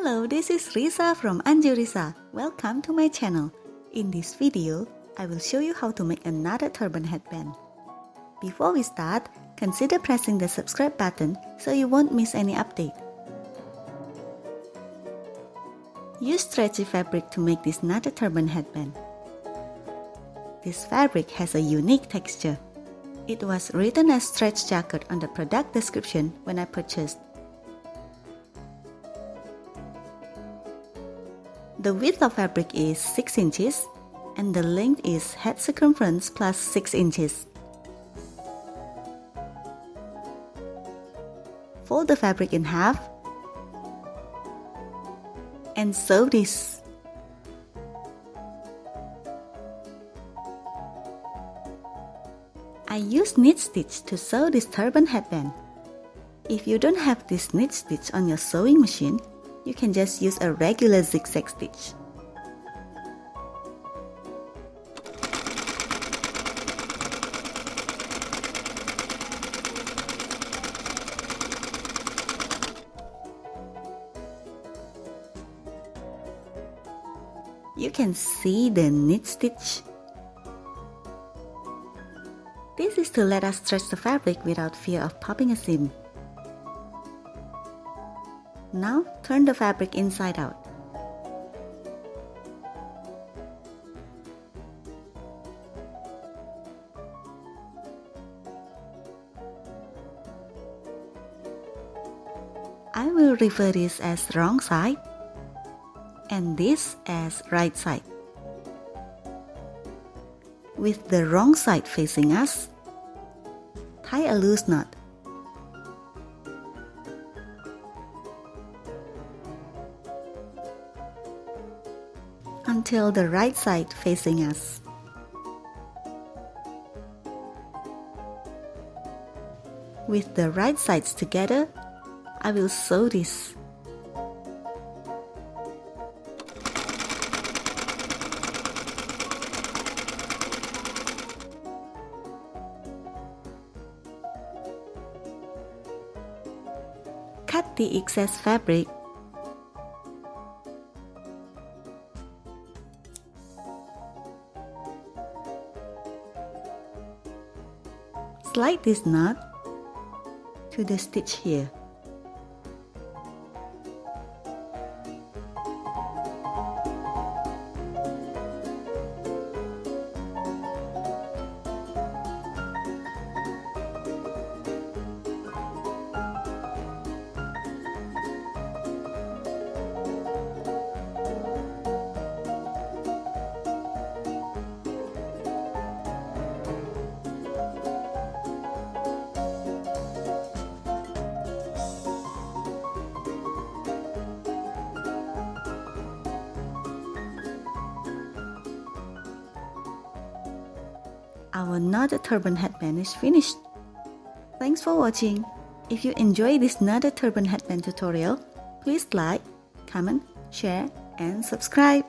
Hello, this is Risa from Anjurisa. Welcome to my channel. In this video, I will show you how to make another turban headband. Before we start, consider pressing the subscribe button so you won't miss any update. Use stretchy fabric to make this knotted turban headband. This fabric has a unique texture. It was written as stretch jacket on the product description when I purchased. The width of fabric is 6 inches and the length is head circumference plus 6 inches. Fold the fabric in half and sew this. I use knit stitch to sew this turban headband. If you don't have this knit stitch on your sewing machine, you can just use a regular zigzag stitch. You can see the knit stitch. This is to let us stretch the fabric without fear of popping a seam. Now turn the fabric inside out. I will refer this as wrong side and this as right side. With the wrong side facing us, tie a loose knot. Until the right side facing us. With the right sides together, I will sew this. Cut the excess fabric. Slide this knot to the stitch here. Our knotted turban headband is finished. Thanks for watching. If you enjoy this knotted turban headband tutorial, please like, comment, share, and subscribe.